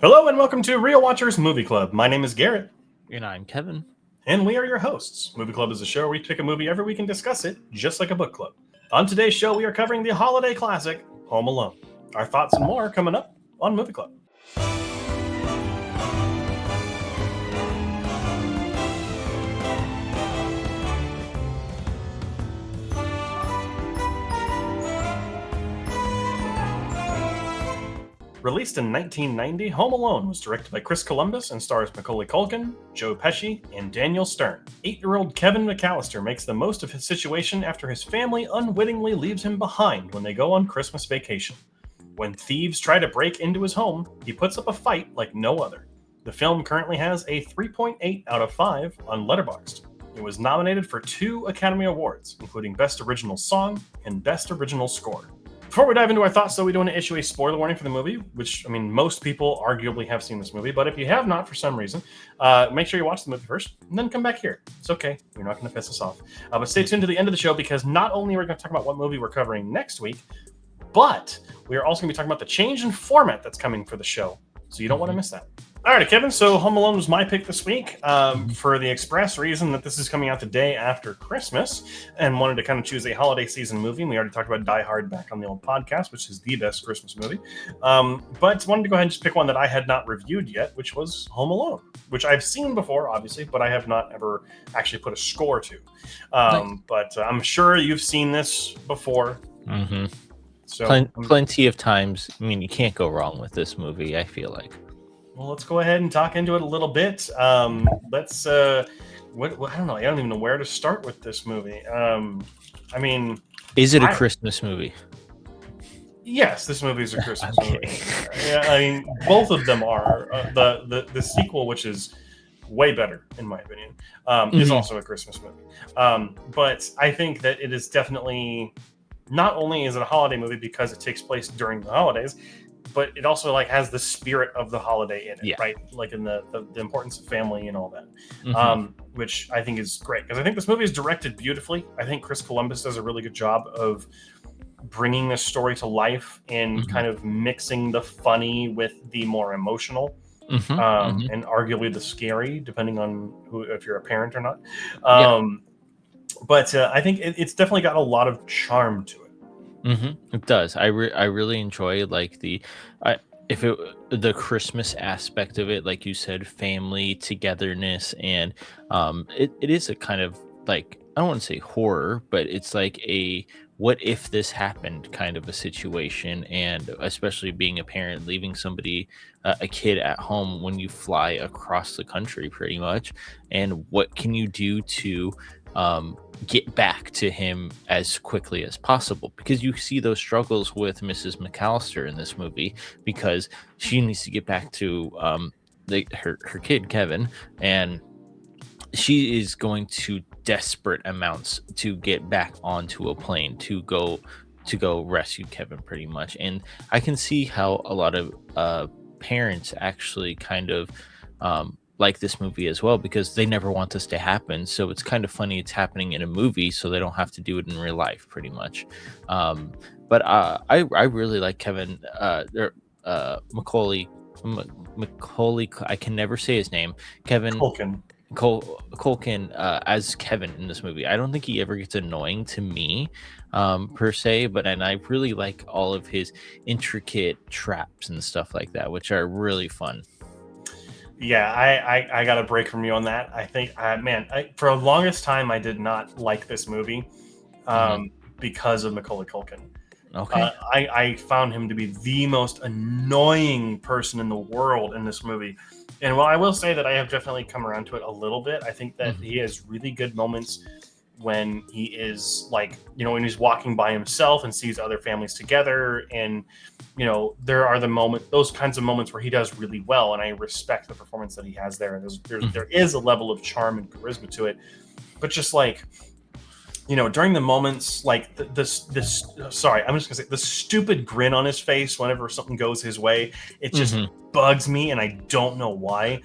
Hello and welcome to Real Watchers Movie Club. My name is Garrett. And I'm Kevin. And we are your hosts. Movie Club is a show where we pick a movie every week and discuss it, just like a book club. On today's show, we are covering the holiday classic, Home Alone. Our thoughts and more coming up on Movie Club. Released in 1990, Home Alone was directed by Chris Columbus and stars Macaulay Culkin, Joe Pesci, and Daniel Stern. 8-year-old Kevin McAllister makes the most of his situation after his family unwittingly leaves him behind when they go on Christmas vacation. When thieves try to break into his home, he puts up a fight like no other. The film currently has a 3.8 out of 5 on Letterboxd. It was nominated for 2 Academy Awards, including Best Original Song and Best Original Score. Before we dive into our thoughts, though, we do want to issue a spoiler warning for the movie, which, I mean, most people arguably have seen this movie, but if you have not for some reason, make sure you watch the movie first, and then come back here. It's okay. You're not going to piss us off. But stay tuned to the end of the show, because not only are we going to talk about what movie we're covering next week, but we are also going to be talking about the change in format that's coming for the show, so you don't want to miss that. All right, Kevin, so Home Alone was my pick this week for the express reason that this is coming out the day after Christmas and wanted to kind of choose a holiday season movie. And we already talked about Die Hard back on the old podcast, which is the best Christmas movie. But wanted to go ahead and just pick one that I had not reviewed yet, which was Home Alone, which I've seen before, obviously, but I have not ever actually put a score to. Nice. But I'm sure you've seen this before. Mm-hmm. So plenty of times. I mean, you can't go wrong with this movie, I feel like. Well, let's go ahead and talk into it a little bit. I don't know. I don't even know where to start with this movie. I mean, is it a Christmas movie? Yes, this movie is a Christmas movie. Yeah, I mean, both of them are. The sequel, which is way better in my opinion, is also a Christmas movie. But I think that it is definitely not only is it a holiday movie because it takes place during the holidays, but it also like has the spirit of the holiday in it, right? Like in the importance of family and all that, which I think is great because I think this movie is directed beautifully. I think Chris Columbus does a really good job of bringing this story to life and kind of mixing the funny with the more emotional and arguably the scary, depending on if you're a parent or not. But I think it's definitely got a lot of charm to it. It does. I really enjoy like the Christmas aspect of it, like you said, family togetherness, and it is a kind of like, I don't want to say horror, but it's like a what if this happened kind of a situation, and especially being a parent, leaving somebody, a kid at home when you fly across the country pretty much, and what can you do to get back to him as quickly as possible, because you see those struggles with Mrs. McAllister in this movie because she needs to get back to her kid Kevin, and she is going to desperate amounts to get back onto a plane to go rescue Kevin pretty much. And I can see how a lot of parents actually kind of like this movie as well, because they never want this to happen. So it's kind of funny it's happening in a movie, so they don't have to do it in real life, pretty much. But I really like Kevin Macaulay. I can never say his name. Kevin Culkin as Kevin in this movie. I don't think he ever gets annoying to me per se, and I really like all of his intricate traps and stuff like that, which are really fun. Yeah, I got a break from you on that. I think, for the longest time, I did not like this movie because of Macaulay Culkin. Okay. I found him to be the most annoying person in the world in this movie. And while I will say that I have definitely come around to it a little bit, I think that he has really good moments when he is like, when he's walking by himself and sees other families together, and there are those kinds of moments where he does really well, and I respect the performance that he has there. And there is a level of charm and charisma to it, but just like, during the moments like sorry, I'm just gonna say the stupid grin on his face whenever something goes his way, it just bugs me, and I don't know why.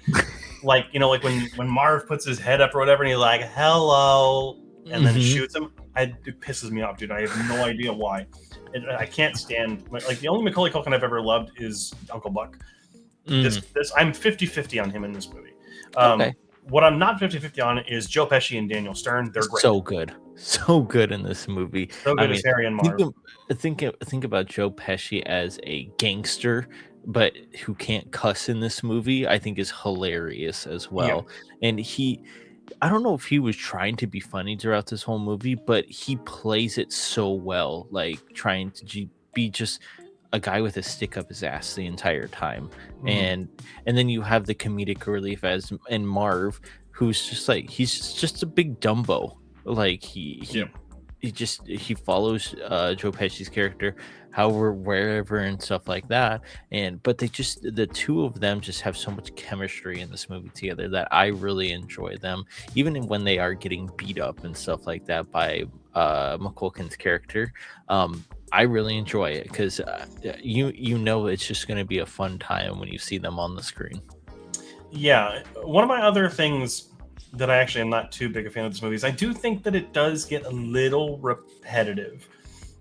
Like when Marv puts his head up or whatever, and he's like, "Hello." And then shoots him. It pisses me off, dude. I have no idea why. I can't stand, like, the only Macaulay Culkin I've ever loved is Uncle Buck. Mm, This I'm 50-50 on him in this movie. okay. What I'm not 50-50 on is Joe Pesci and Daniel Stern. They're great. So good. So good in this movie. So I good as mean, Harry and think Marv. of think about Joe Pesci as a gangster, but who can't cuss in this movie, I think is hilarious as Yeah. well. And I don't know if he was trying to be funny throughout this whole movie, but he plays it so well, like trying to be just a guy with a stick up his ass the entire time. Mhm. And then you have the comedic relief as and Marv, who's just like he's just a big Dumbo. Like Yeah. he follows Joe Pesci's character however wherever and stuff like that. And but they just the two of them just have so much chemistry in this movie together that I really enjoy them, even when they are getting beat up and stuff like that by McCulkin's character. I really enjoy it because you know it's just going to be a fun time when you see them on the screen. Yeah. One of my other things that I actually am not too big a fan of this movie is I do think that it does get a little repetitive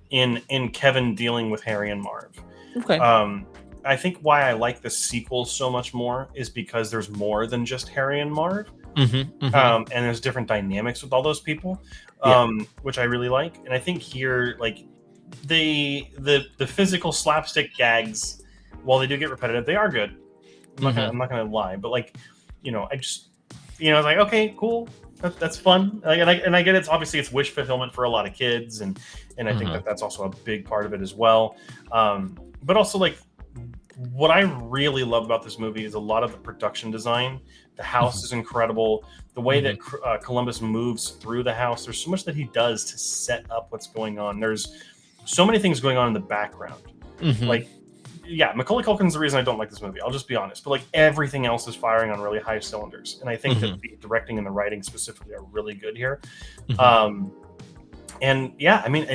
in Kevin dealing with Harry and Marv. Okay. Um, I think why I like the sequel so much more is because there's more than just Harry and Marv, Mm-hmm, mm-hmm. and there's different dynamics with all those people, Yeah. which I really like. And I think here, like the physical slapstick gags, while they do get repetitive, they are good. Mm-hmm, I'm not gonna lie, but like, I just, it's like, okay, cool, that's fun. Like, and I get it's obviously it's wish fulfillment for a lot of kids, and I think mm-hmm, that that's also a big part of it as well. But also, like, what I really love about this movie is a lot of the production design. The house is incredible. The way mm-hmm, that Columbus moves through the house, there's so much that he does to set up what's going on. There's so many things going on in the background. mm-hmm, Like, yeah, Macaulay Culkin's the reason I don't like this movie. I'll just be honest. But like everything else is firing on really high cylinders, and I think that mm-hmm, the directing and the writing specifically are really good here. mm-hmm, Um, and yeah, I mean,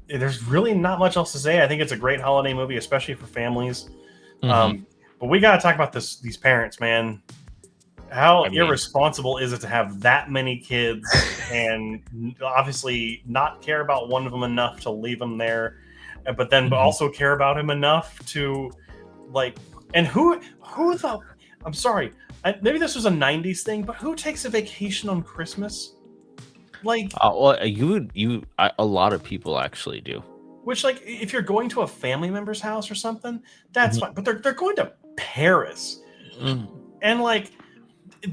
there's really not much else to say. I think it's a great holiday movie, especially for families. mm-hmm. But we got to talk about these parents, man. How I mean, irresponsible is it to have that many kids and obviously not care about one of them enough to leave them there, but then mhm. also care about him enough to, like, and who the, I'm sorry, maybe this was a 90s thing, but who takes a vacation on Christmas? Like, Well, a lot of people actually do. which, like, if you're going to a family member's house or something, that's Mhm, fine, but they're going to Paris, mhm, and like,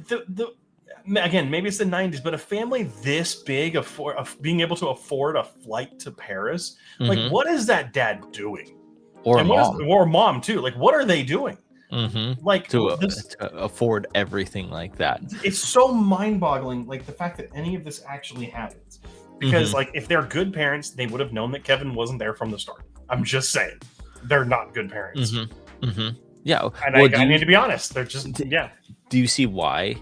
the again, maybe it's the 90s, but a family this big being able to afford a flight to Paris, like, mhm. what is that dad doing? Or And what is, mom. or mom too, like, what are they doing? Mhm. Like, this, To afford everything like that. it's so mind-boggling, like the fact that any of this actually happens, because Mhm, like if they're good parents, they would have known that Kevin wasn't there from the start. I'm just saying, they're not good parents, mhm, mhm. Yeah, and well, I need to be honest, they're just, yeah. do you see why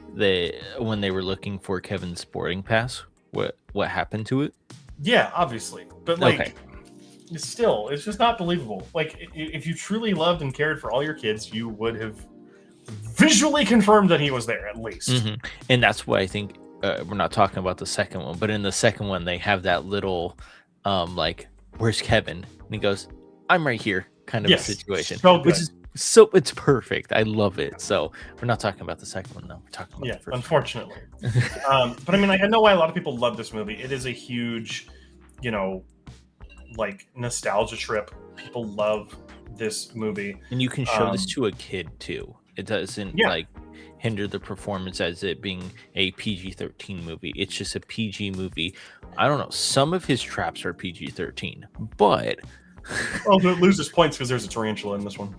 when they were looking for Kevin's boarding pass, what happened to it? Yeah, obviously, but Okay. like, it's just not believable. Like, if you truly loved and cared for all your kids, you would have visually confirmed that he was there at least. Mhm. And that's why I think, we're not talking about the second one, but in the second one, they have that little, like, "Where's Kevin?" And he goes, "I'm right here," kind of a Yes, situation, so which good. is so it's perfect. I love it. So we're not talking about the second one, though. We're talking about Yeah, the first unfortunately. one. But I mean, like, I know why a lot of people love this movie. It is a huge, you know, like, nostalgia trip. People love this movie. And you can show this Um, to a kid too. It doesn't yeah, like hinder the performance as it being a PG-13 movie. It's just a PG movie. I don't know. Some of his traps are PG-13, but well, it loses points because there's a tarantula in this one.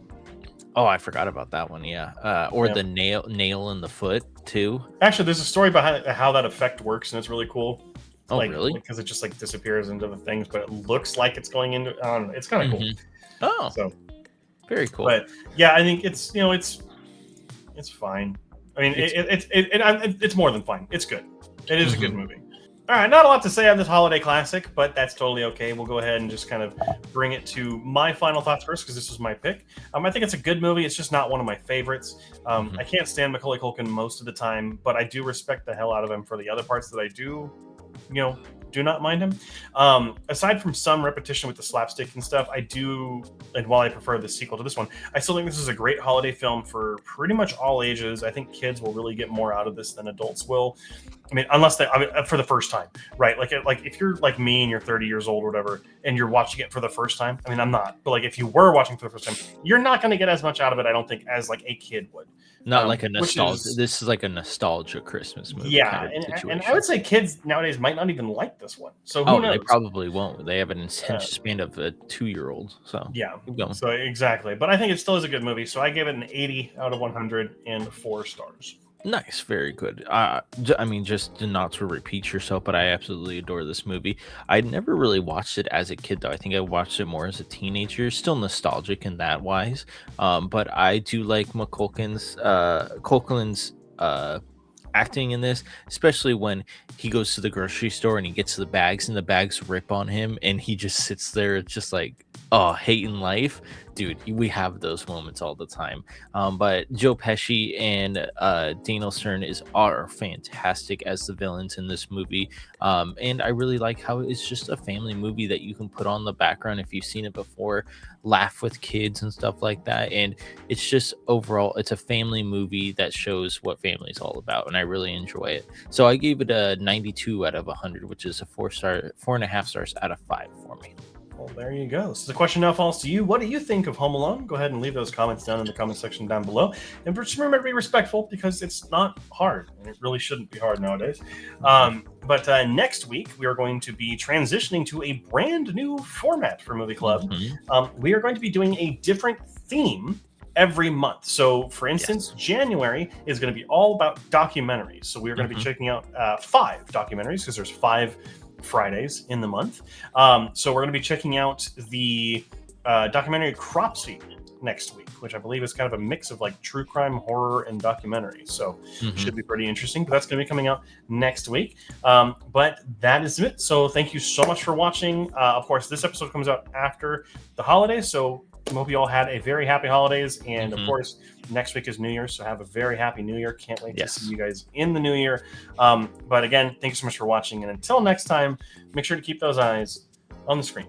oh, I forgot about that one. Yeah. Or Yeah. the nail in the foot too. Actually, there's a story behind how that effect works, and it's really cool. Oh, Like, really? because it just like disappears into the things, but it looks like it's going into. I don't know. It's kind of cool. Hmm. Oh, So, very cool. but yeah, I think it's, it's fine. I mean, It's it's more than fine. It's good. It is a good mhm, movie. All right, not a lot to say on this holiday classic, but that's totally okay. We'll go ahead and just kind of bring it to my final thoughts first, because this was my pick. I think it's a good movie. It's just not one of my favorites. mhm. I can't stand Macaulay Culkin most of the time, but I do respect the hell out of him for the other parts that I do, you know, do not mind him. Aside from some repetition with the slapstick and stuff, I do, and while I prefer the sequel to this one, I still think this is a great holiday film for pretty much all ages. I think kids will really get more out of this than adults will. I mean, unless they, I mean, for the first time, right? Like if you're like me and you're 30 years old or whatever, and you're watching it for the first time. I mean, I'm not, but like if you were watching for the first time, you're not going to get as much out of it, I don't think, as like a kid would. Not like a Which nostalgia. is, This is like a nostalgia Christmas movie kind yeah, of and I would situation. say kids nowadays might not even like this one. So who Oh, they knows? probably won't. They have an Uh, attention span of a 2-year-old. So yeah. keep going. So exactly, but I think it still is a good movie. So I gave it an 80 out of 100 and 4 stars. Nice, very good. I mean, just not to repeat yourself, but I absolutely adore this movie. I never really watched it as a kid, though. I think I watched it more as a teenager. Still nostalgic in that wise, but I do like Culkin's acting in this, especially when he goes to the grocery store and he gets the bags and the bags rip on him, and he just sits there, just like, oh, hating life. Dude, we have those moments all the time. But Joe Pesci and Daniel Stern are fantastic as the villains in this movie. And I really like how it's just a family movie that you can put on the background if you've seen it before, laugh with kids and stuff like that. And it's just overall, it's a family movie that shows what family is all about. And I really enjoy it. So I gave it a 92 out of 100, which is a 4.5 stars out of 5 for me. Well, there you go. So the question now falls to you. What do you think of Home Alone? Go ahead and leave those comments down in the comment section down below. And just remember to be respectful, because it's not hard, and it really shouldn't be hard nowadays. But next week, we are going to be transitioning to a brand new format for Movie Club. We are going to be doing a different theme every month. So, for instance, January is going to be all about documentaries. So we are going to be checking out 5 documentaries, because there's 5 Fridays in the month. So we're going to be checking out the documentary Crop Seed next week, which I believe is kind of a mix of like true crime, horror, and documentary. So should be pretty interesting. But that's going to be coming out next week. But that is it. So thank you so much for watching. Of course, this episode comes out after the holidays. So I hope you all had a very happy holidays. And of course, next week is New Year. So have a very happy New Year. Can't wait to see you guys in the New Year. But again, thank you so much for watching. And until next time, make sure to keep those eyes on the screen.